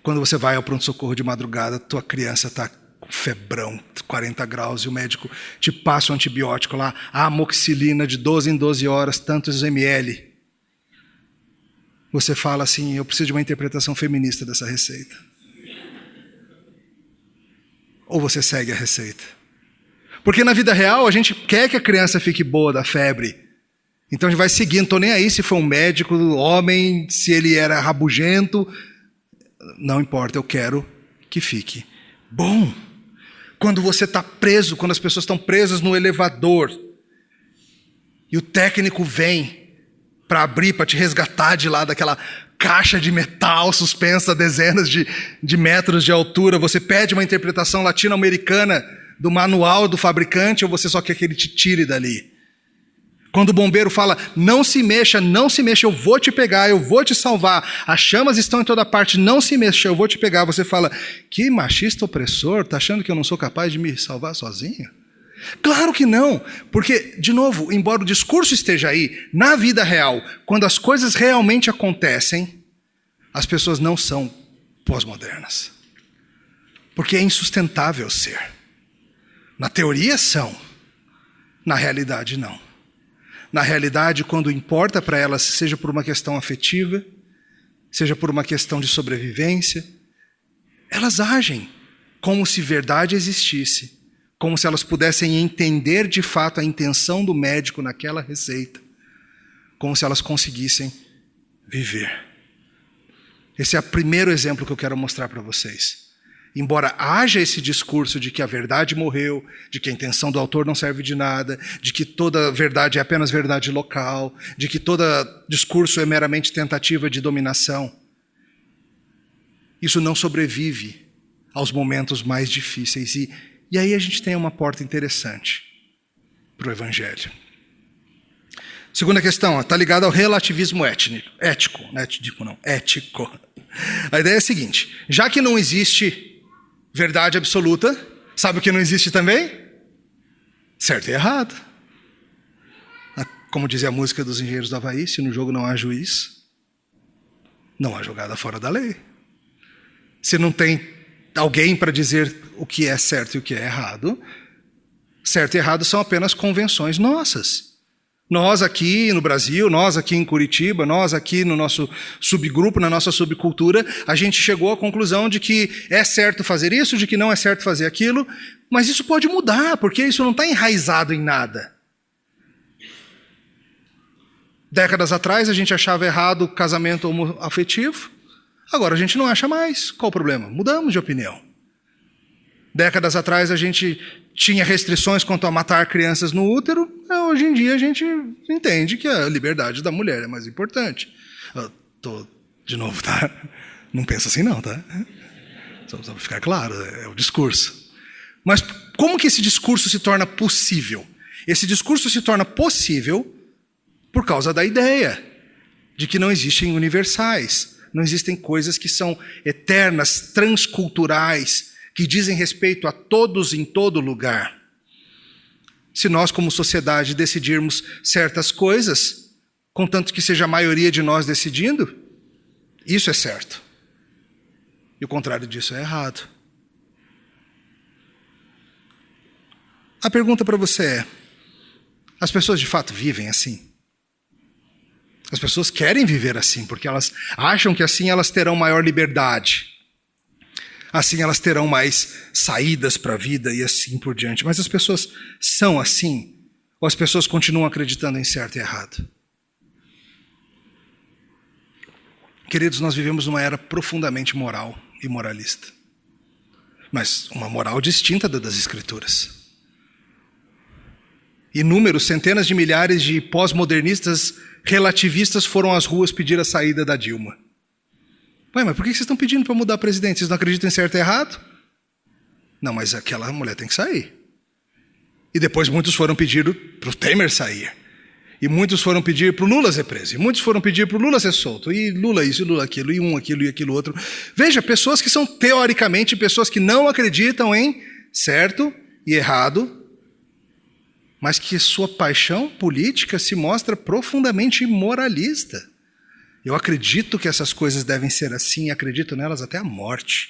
Quando você vai ao pronto-socorro de madrugada, tua criança está com febrão, 40 graus, e o médico te passa um antibiótico lá, a amoxicilina de 12 em 12 horas, tantos ml. Você fala assim, eu preciso de uma interpretação feminista dessa receita. Ou você segue a receita. Porque na vida real, a gente quer que a criança fique boa da febre. Então a gente vai seguindo, estou nem aí se foi um médico, homem, se ele era rabugento. Não importa, eu quero que fique bom. Quando você está preso, quando as pessoas estão presas no elevador, e o técnico vem para abrir, para te resgatar de lá daquela caixa de metal suspensa a dezenas de metros de altura, você pede uma interpretação latino-americana do manual do fabricante, ou você só quer que ele te tire dali? Quando o bombeiro fala, não se mexa, eu vou te pegar, eu vou te salvar, as chamas estão em toda parte, não se mexa, eu vou te pegar, você fala, que machista opressor, tá achando que eu não sou capaz de me salvar sozinho? Claro que não, porque, de novo, embora o discurso esteja aí, na vida real, quando as coisas realmente acontecem, as pessoas não são pós-modernas. Porque é insustentável ser. Na teoria são, na realidade não. Na realidade, quando importa para elas, seja por uma questão afetiva, seja por uma questão de sobrevivência, elas agem como se verdade existisse, como se elas pudessem entender de fato a intenção do médico naquela receita, como se elas conseguissem viver. Esse é o primeiro exemplo que eu quero mostrar para vocês. Embora haja esse discurso de que a verdade morreu, de que a intenção do autor não serve de nada, de que toda verdade é apenas verdade local, de que todo discurso é meramente tentativa de dominação, isso não sobrevive aos momentos mais difíceis. E aí a gente tem uma porta interessante para o Evangelho. Segunda questão, está ligada ao relativismo ético. A ideia é a seguinte, já que não existe verdade absoluta, sabe o que não existe também? Certo e errado. Como dizia a música dos Engenheiros do Havaí, se no jogo não há juiz, não há jogada fora da lei. Se não tem alguém para dizer o que é certo e o que é errado, certo e errado são apenas convenções nossas. Nós aqui no Brasil, nós aqui em Curitiba, nós aqui no nosso subgrupo, na nossa subcultura, a gente chegou à conclusão de que é certo fazer isso, de que não é certo fazer aquilo, mas isso pode mudar, porque isso não está enraizado em nada. Décadas atrás a gente achava errado o casamento homoafetivo, agora a gente não acha mais. Qual o problema? Mudamos de opinião. Décadas atrás a gente tinha restrições quanto a matar crianças no útero, hoje em dia a gente entende que a liberdade da mulher é mais importante. De novo, tá? Não pensa assim não, tá? Só para ficar claro, é o discurso. Mas como que esse discurso se torna possível? Esse discurso se torna possível por causa da ideia de que não existem universais, não existem coisas que são eternas, transculturais, que dizem respeito a todos em todo lugar. Se nós, como sociedade, decidirmos certas coisas, contanto que seja a maioria de nós decidindo, isso é certo. E o contrário disso é errado. A pergunta para você é: as pessoas de fato vivem assim? As pessoas querem viver assim, porque elas acham que assim elas terão maior liberdade. Assim elas terão mais saídas para a vida e assim por diante. Mas as pessoas são assim? Ou as pessoas continuam acreditando em certo e errado? Queridos, nós vivemos numa era profundamente moral e moralista. Mas uma moral distinta das Escrituras. Inúmeros, centenas de milhares de pós-modernistas relativistas foram às ruas pedir a saída da Dilma. Ué, mas por que vocês estão pedindo para mudar a presidente? Vocês não acreditam em certo e errado? Não, mas aquela mulher tem que sair. E depois muitos foram pedir para o Temer sair. E muitos foram pedir para o Lula ser preso. E muitos foram pedir para o Lula ser solto. E Lula isso, e Lula aquilo, e aquilo e aquilo outro. Veja, pessoas que são teoricamente pessoas que não acreditam em certo e errado, mas que sua paixão política se mostra profundamente moralista. Eu acredito que essas coisas devem ser assim e acredito nelas até a morte.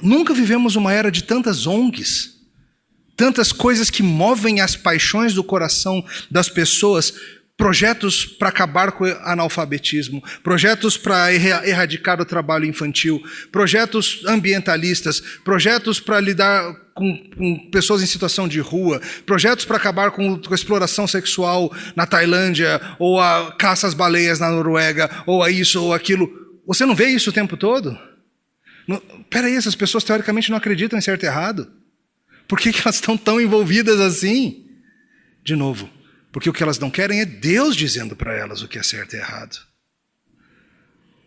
Nunca vivemos uma era de tantas ONGs, tantas coisas que movem as paixões do coração das pessoas, projetos para acabar com o analfabetismo, projetos para erradicar o trabalho infantil, projetos ambientalistas, projetos para lidar com pessoas em situação de rua, projetos para acabar com a exploração sexual na Tailândia, ou a caça às baleias na Noruega, ou a isso ou aquilo. Você não vê isso o tempo todo? Peraí, essas pessoas teoricamente não acreditam em certo e errado. Por que elas estão tão envolvidas assim? De novo, porque o que elas não querem é Deus dizendo para elas o que é certo e errado.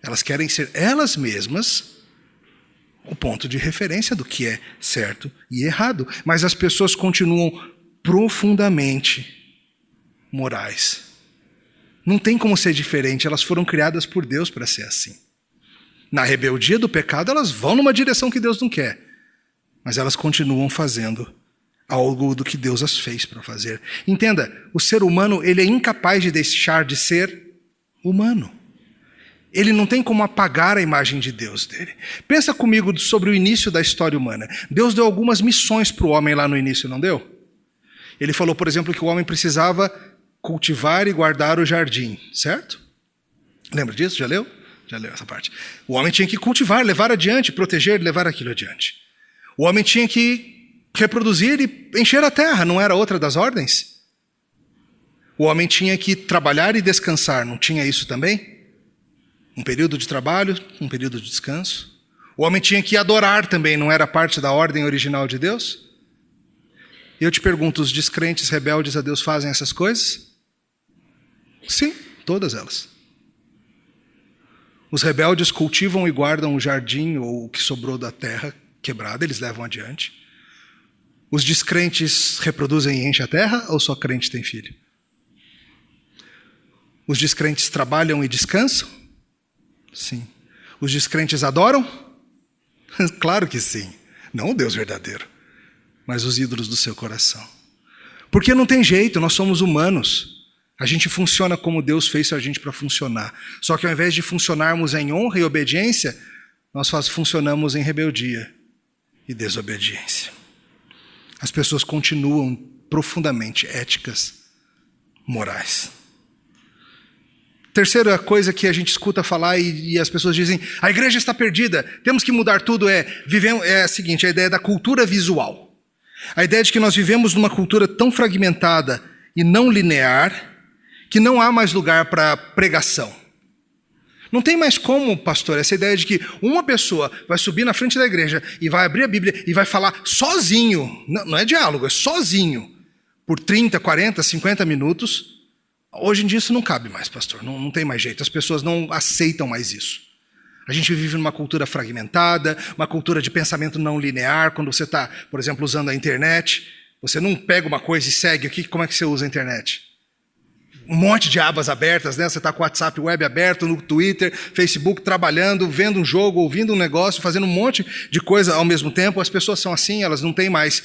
Elas querem ser elas mesmas o ponto de referência do que é certo e errado. Mas as pessoas continuam profundamente morais. Não tem como ser diferente, elas foram criadas por Deus para ser assim. Na rebeldia do pecado, elas vão numa direção que Deus não quer. Mas elas continuam fazendo algo do que Deus as fez para fazer. Entenda, o ser humano ele é incapaz de deixar de ser humano. Ele não tem como apagar a imagem de Deus dele. Pensa comigo sobre o início da história humana. Deus deu algumas missões para o homem lá no início, não deu? Ele falou, por exemplo, que o homem precisava cultivar e guardar o jardim, certo? Lembra disso? Já leu? Já leu essa parte. O homem tinha que cultivar, levar adiante, proteger, levar aquilo adiante. O homem tinha que reproduzir e encher a terra, não era outra das ordens? O homem tinha que trabalhar e descansar, não tinha isso também? Um período de trabalho, um período de descanso. O homem tinha que adorar também, não era parte da ordem original de Deus? E eu te pergunto, os descrentes rebeldes a Deus fazem essas coisas? Sim, todas elas. Os rebeldes cultivam e guardam o jardim ou o que sobrou da terra quebrada, eles levam adiante. Os descrentes reproduzem e enchem a terra ou só crente tem filho? Os descrentes trabalham e descansam? Sim. Os descrentes adoram? Claro que sim. Não o Deus verdadeiro, mas os ídolos do seu coração. Porque não tem jeito, nós somos humanos. A gente funciona como Deus fez a gente para funcionar. Só que ao invés de funcionarmos em honra e obediência, nós funcionamos em rebeldia e desobediência. As pessoas continuam profundamente éticas, morais. Terceira coisa que a gente escuta falar e as pessoas dizem, a igreja está perdida, temos que mudar tudo, é a seguinte, a ideia da cultura visual. A ideia de que nós vivemos numa cultura tão fragmentada e não linear, que não há mais lugar para pregação. Não tem mais como, pastor, essa ideia de que uma pessoa vai subir na frente da igreja e vai abrir a Bíblia e vai falar sozinho, não é diálogo, é sozinho, por 30, 40, 50 minutos. Hoje em dia isso não cabe mais, pastor, não tem mais jeito, as pessoas não aceitam mais isso. A gente vive numa cultura fragmentada, uma cultura de pensamento não linear. Quando você está, por exemplo, usando a internet, você não pega uma coisa e segue aqui, como é que você usa a internet? Um monte de abas abertas, né? Você está com o WhatsApp web aberto, no Twitter, Facebook, trabalhando, vendo um jogo, ouvindo um negócio, fazendo um monte de coisa ao mesmo tempo. As pessoas são assim, elas não têm mais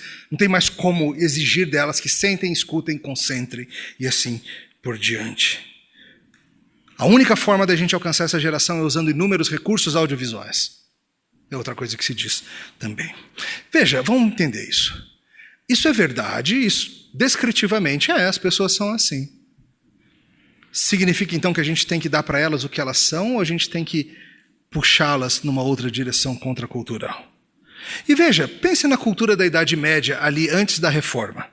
como exigir delas que sentem, escutem, concentrem e assim por diante. A única forma da gente alcançar essa geração é usando inúmeros recursos audiovisuais. É outra coisa que se diz também. Veja, vamos entender isso. Isso é verdade, isso descritivamente as pessoas são assim. Significa então que a gente tem que dar para elas o que elas são ou a gente tem que puxá-las numa outra direção contracultural? E veja, pense na cultura da Idade Média ali antes da Reforma.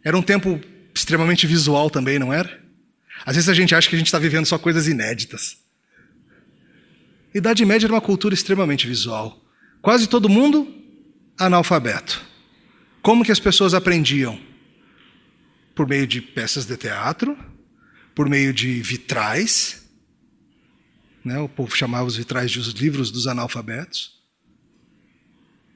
Era um tempo extremamente visual também, não era? Às vezes a gente acha que a gente está vivendo só coisas inéditas. Idade Média era uma cultura extremamente visual. Quase todo mundo analfabeto. Como que as pessoas aprendiam? Por meio de peças de teatro, por meio de vitrais, né? O povo chamava os vitrais de os livros dos analfabetos.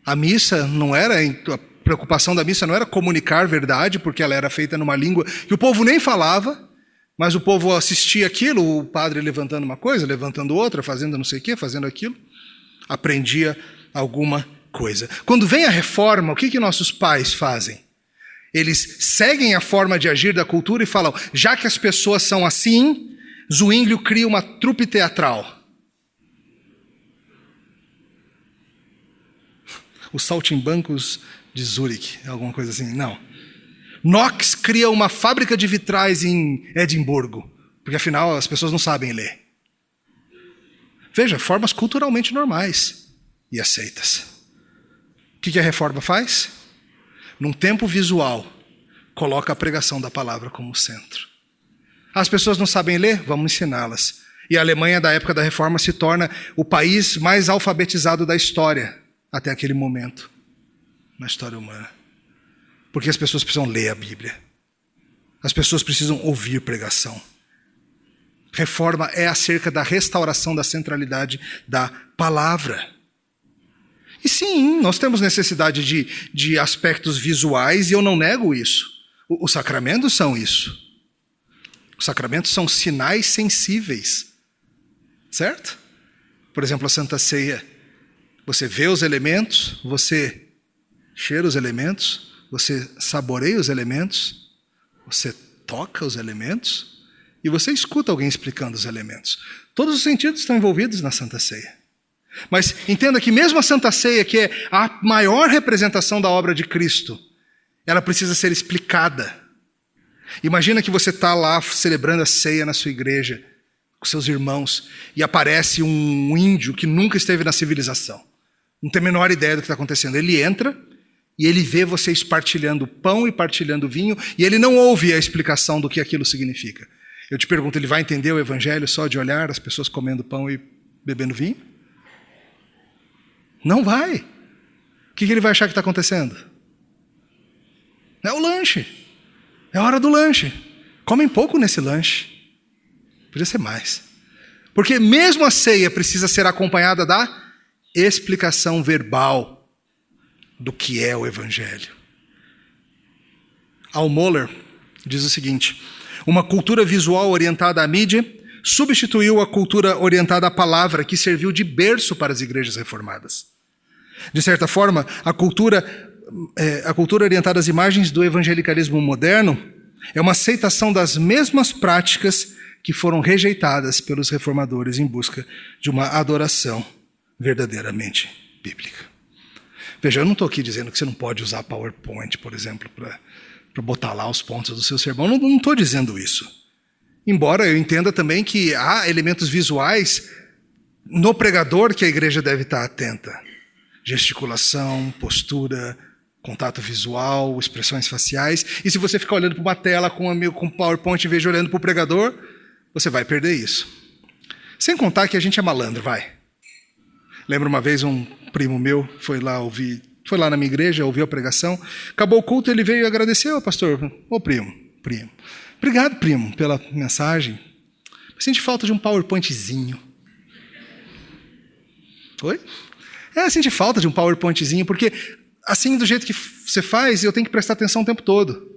A missa não era, a preocupação da missa não era comunicar verdade, porque ela era feita numa língua que o povo nem falava, mas o povo assistia aquilo, o padre levantando uma coisa, levantando outra, fazendo não sei o quê, fazendo aquilo, aprendia alguma coisa. Quando vem a Reforma, o que nossos pais fazem? Eles seguem a forma de agir da cultura e falam, já que as pessoas são assim, Zwinglio cria uma trupe teatral. Os saltimbancos de Zurique, alguma coisa assim, não. Knox cria uma fábrica de vitrais em Edimburgo, porque afinal as pessoas não sabem ler. Veja, formas culturalmente normais e aceitas. O que a Reforma faz? Num tempo visual, coloca a pregação da palavra como centro. As pessoas não sabem ler? Vamos ensiná-las. E a Alemanha da época da Reforma se torna o país mais alfabetizado da história, até aquele momento, na história humana. Porque as pessoas precisam ler a Bíblia. As pessoas precisam ouvir pregação. Reforma é acerca da restauração da centralidade da palavra. E sim, nós temos necessidade de aspectos visuais e eu não nego isso. Os sacramentos são isso. Os sacramentos são sinais sensíveis. Certo? Por exemplo, a Santa Ceia. Você vê os elementos, você cheira os elementos, você saboreia os elementos, você toca os elementos e você escuta alguém explicando os elementos. Todos os sentidos estão envolvidos na Santa Ceia. Mas entenda que mesmo a Santa Ceia, que é a maior representação da obra de Cristo, ela precisa ser explicada. Imagina que você está lá celebrando a ceia na sua igreja, com seus irmãos, e aparece um índio que nunca esteve na civilização. Não tem a menor ideia do que está acontecendo. Ele entra e ele vê vocês partilhando pão e partilhando vinho, e ele não ouve a explicação do que aquilo significa. Eu te pergunto, ele vai entender o evangelho só de olhar as pessoas comendo pão e bebendo vinho? Não vai. O que ele vai achar que está acontecendo? É o lanche. É a hora do lanche. Comem pouco nesse lanche. Podia ser mais. Porque mesmo a ceia precisa ser acompanhada da explicação verbal do que é o evangelho. Al Mohler diz o seguinte: uma cultura visual orientada à mídia substituiu a cultura orientada à palavra, que serviu de berço para as igrejas reformadas. De certa forma, a cultura orientada às imagens do evangelicalismo moderno é uma aceitação das mesmas práticas que foram rejeitadas pelos reformadores em busca de uma adoração verdadeiramente bíblica. Veja, eu não estou aqui dizendo que você não pode usar PowerPoint, por exemplo, para botar lá os pontos do seu sermão. Não estou dizendo isso. Embora eu entenda também que há elementos visuais no pregador que a igreja deve estar atenta. Gesticulação, postura, contato visual, expressões faciais. E se você ficar olhando para uma tela com PowerPoint em vez de olhando para o pregador, você vai perder isso. Sem contar que a gente é malandro, vai. Lembro uma vez um primo meu foi lá na minha igreja, ouviu a pregação, acabou o culto, ele veio e agradeceu, pastor. Ô primo. Obrigado, primo, pela mensagem. Eu senti falta de um PowerPointzinho. Oi? Senti falta de um PowerPointzinho, porque assim, do jeito que você faz, eu tenho que prestar atenção o tempo todo.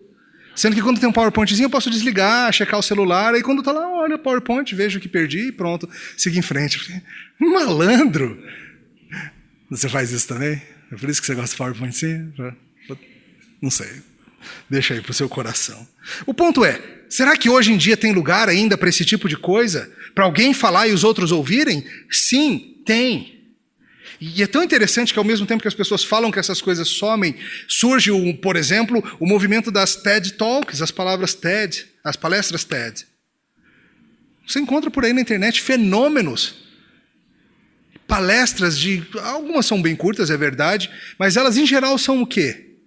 Sendo que quando tem um PowerPointzinho, eu posso desligar, checar o celular, aí quando está lá, olha o PowerPoint, vejo o que perdi e pronto, sigo em frente. Malandro! Você faz isso também? É por isso que você gosta de PowerPointzinho? Não sei. Deixa aí para o seu coração. O ponto é, será que hoje em dia tem lugar ainda para esse tipo de coisa? Para alguém falar e os outros ouvirem? Sim, tem. E é tão interessante que ao mesmo tempo que as pessoas falam que essas coisas somem, surge, por exemplo, o movimento das TED Talks, as palestras TED. Você encontra por aí na internet fenômenos, palestras algumas são bem curtas, é verdade, mas elas em geral são o quê?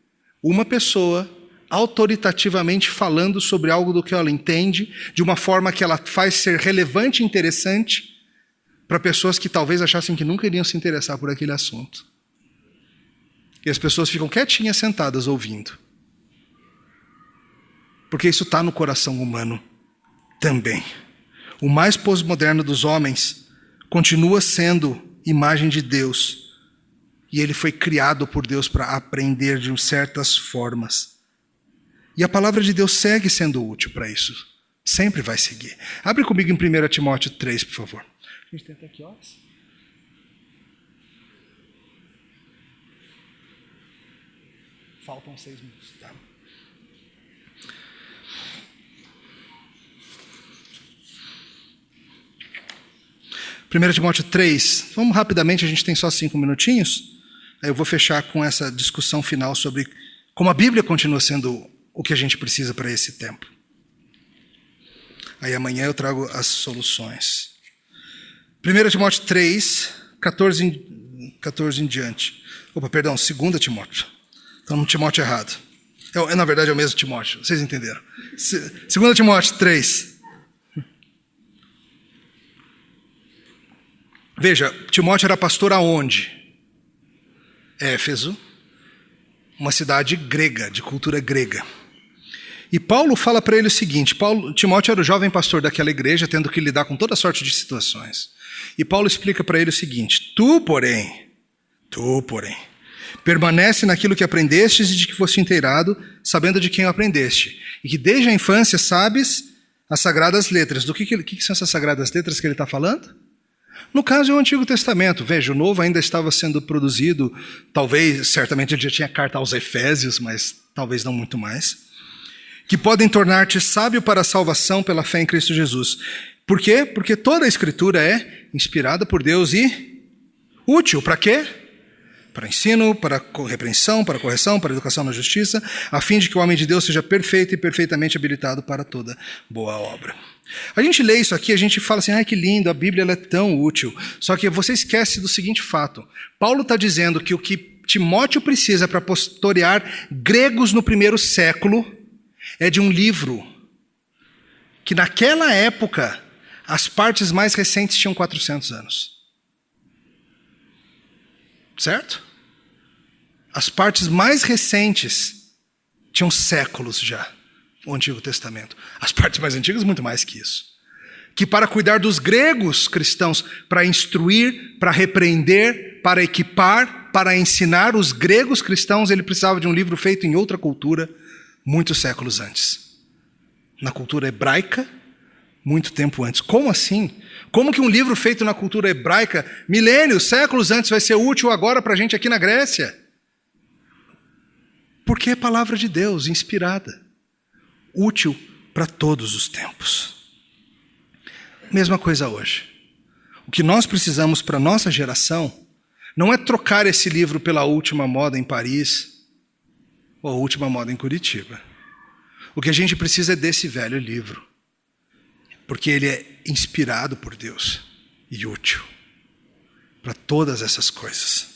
Uma pessoa autoritativamente falando sobre algo do que ela entende, de uma forma que ela faz ser relevante e interessante para pessoas que talvez achassem que nunca iriam se interessar por aquele assunto. E as pessoas ficam quietinhas, sentadas, ouvindo. Porque isso está no coração humano também. O mais pós-moderno dos homens continua sendo imagem de Deus. E ele foi criado por Deus para aprender de certas formas. E a palavra de Deus segue sendo útil para isso. Sempre vai seguir. Abre comigo em 1 Timóteo 3, por favor. A gente tem até que horas? Faltam 6 minutos, tá? Primeiro Timóteo 3. Vamos rapidamente, a gente tem só 5 minutinhos. Aí eu vou fechar com essa discussão final sobre como a Bíblia continua sendo o que a gente precisa para esse tempo. Aí amanhã eu trago as soluções. 1 Timóteo 3, 14 em diante. 2 Timóteo. Então, no Timóteo errado. Na verdade, é o mesmo Timóteo. Vocês entenderam. 2 Timóteo 3. Veja, Timóteo era pastor aonde? Éfeso. Uma cidade grega, de cultura grega. E Paulo fala para ele o seguinte, Timóteo era o jovem pastor daquela igreja, tendo que lidar com toda sorte de situações. E Paulo explica para ele o seguinte, tu, porém, permanece naquilo que aprendestes e de que foste inteirado, sabendo de quem o aprendeste. E que desde a infância sabes as sagradas letras. Do que são essas sagradas letras que ele está falando? No caso é o Antigo Testamento. Veja, o Novo ainda estava sendo produzido, talvez, certamente ele já tinha carta aos Efésios, mas talvez não muito mais. Que podem tornar-te sábio para a salvação pela fé em Cristo Jesus. Por quê? Porque toda a Escritura é inspirada por Deus e útil. Para quê? Para ensino, para repreensão, para correção, para educação na justiça, a fim de que o homem de Deus seja perfeito e perfeitamente habilitado para toda boa obra. A gente lê isso aqui, a gente fala assim, que lindo, a Bíblia ela é tão útil. Só que você esquece do seguinte fato. Paulo está dizendo que o que Timóteo precisa para pastorear gregos no primeiro século é de um livro que naquela época as partes mais recentes tinham 400 anos. Certo? As partes mais recentes tinham séculos já, o Antigo Testamento. As partes mais antigas, muito mais que isso. Que para cuidar dos gregos cristãos, para instruir, para repreender, para equipar, para ensinar os gregos cristãos, ele precisava de um livro feito em outra cultura, muitos séculos antes. Na cultura hebraica, muito tempo antes. Como assim? Como que um livro feito na cultura hebraica, milênios, séculos antes, vai ser útil agora para a gente aqui na Grécia? Porque é a palavra de Deus, inspirada. Útil para todos os tempos. Mesma coisa hoje. O que nós precisamos para a nossa geração não é trocar esse livro pela última moda em Paris ou a última moda em Curitiba. O que a gente precisa é desse velho livro. Porque ele é inspirado por Deus e útil para todas essas coisas.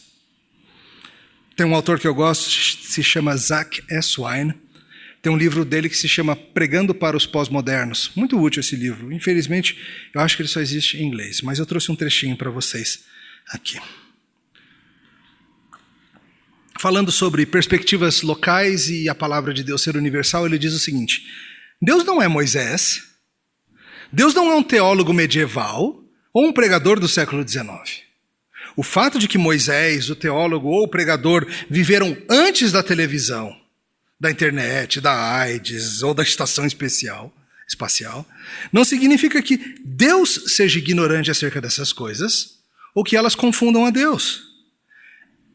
Tem um autor que eu gosto, se chama Zach Eswine. Tem um livro dele que se chama Pregando para os Pós-Modernos. Muito útil esse livro. Infelizmente, eu acho que ele só existe em inglês, mas eu trouxe um trechinho para vocês aqui. Falando sobre perspectivas locais e a palavra de Deus ser universal, ele diz o seguinte: Deus não é Moisés, Deus não é um teólogo medieval ou um pregador do século XIX. O fato de que Moisés, o teólogo ou o pregador, viveram antes da televisão, da internet, da AIDS ou da estação espacial, não significa que Deus seja ignorante acerca dessas coisas ou que elas confundam a Deus.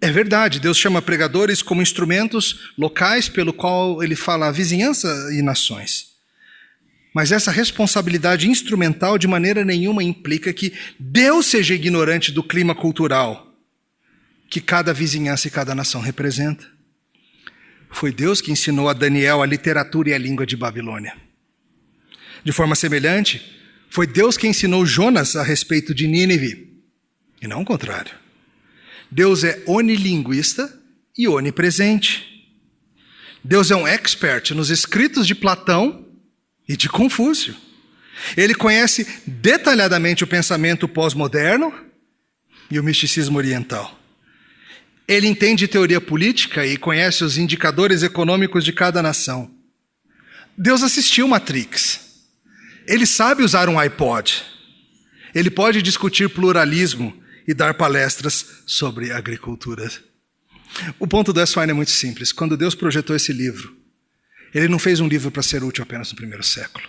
É verdade, Deus chama pregadores como instrumentos locais pelo qual ele fala a vizinhança e nações. Mas essa responsabilidade instrumental de maneira nenhuma implica que Deus seja ignorante do clima cultural que cada vizinhança e cada nação representa. Foi Deus que ensinou a Daniel a literatura e a língua de Babilônia. De forma semelhante, foi Deus que ensinou Jonas a respeito de Nínive, e não o contrário. Deus é onilinguista e onipresente. Deus é um expert nos escritos de Platão e de Confúcio. Ele conhece detalhadamente o pensamento pós-moderno e o misticismo oriental. Ele entende teoria política e conhece os indicadores econômicos de cada nação. Deus assistiu Matrix. Ele sabe usar um iPod. Ele pode discutir pluralismo e dar palestras sobre agricultura. O ponto do S-Fine é muito simples. Quando Deus projetou esse livro, Ele não fez um livro para ser útil apenas no primeiro século.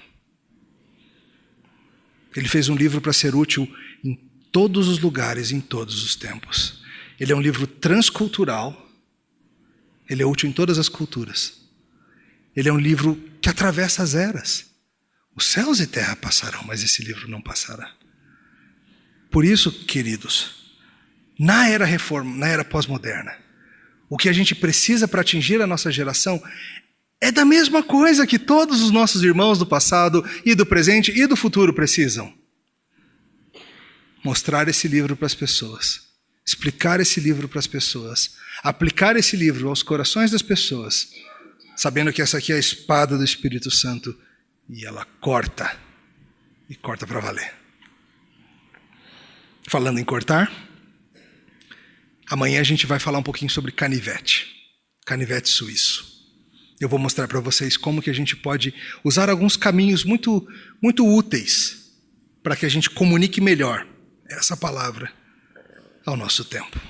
Ele fez um livro para ser útil em todos os lugares, em todos os tempos. Ele é um livro transcultural. Ele é útil em todas as culturas. Ele é um livro que atravessa as eras. Os céus e terra passarão, mas esse livro não passará. Por isso, queridos, na era reforma, na era pós-moderna, o que a gente precisa para atingir a nossa geração é da mesma coisa que todos os nossos irmãos do passado e do presente e do futuro precisam. Mostrar esse livro para as pessoas, explicar esse livro para as pessoas, aplicar esse livro aos corações das pessoas, sabendo que essa aqui é a espada do Espírito Santo e ela corta, e corta para valer. Falando em cortar, amanhã a gente vai falar um pouquinho sobre canivete suíço. Eu vou mostrar para vocês como que a gente pode usar alguns caminhos muito úteis para que a gente comunique melhor essa palavra ao nosso tempo.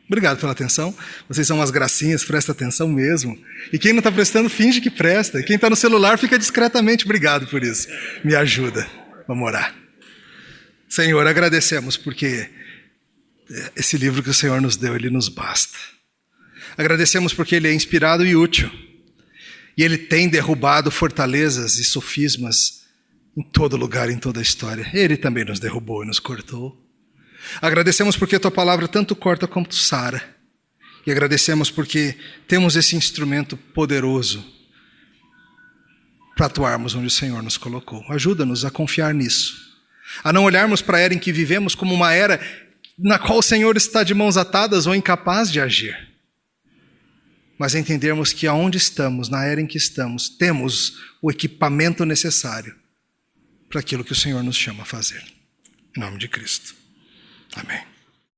Obrigado pela atenção. Vocês são umas gracinhas, presta atenção mesmo. E quem não está prestando, finge que presta. E quem está no celular, fica discretamente. Obrigado por isso. Me ajuda. Vamos orar. Senhor, agradecemos porque esse livro que o Senhor nos deu, ele nos basta. Agradecemos porque ele é inspirado e útil. E ele tem derrubado fortalezas e sofismas em todo lugar, em toda a história. Ele também nos derrubou e nos cortou. Agradecemos porque a tua palavra tanto corta quanto sara. E agradecemos porque temos esse instrumento poderoso para atuarmos onde o Senhor nos colocou. Ajuda-nos a confiar nisso. A não olharmos para a era em que vivemos como uma era na qual o Senhor está de mãos atadas ou incapaz de agir. Mas entendermos que aonde estamos, na era em que estamos, temos o equipamento necessário para aquilo que o Senhor nos chama a fazer. Em nome de Cristo. Amém.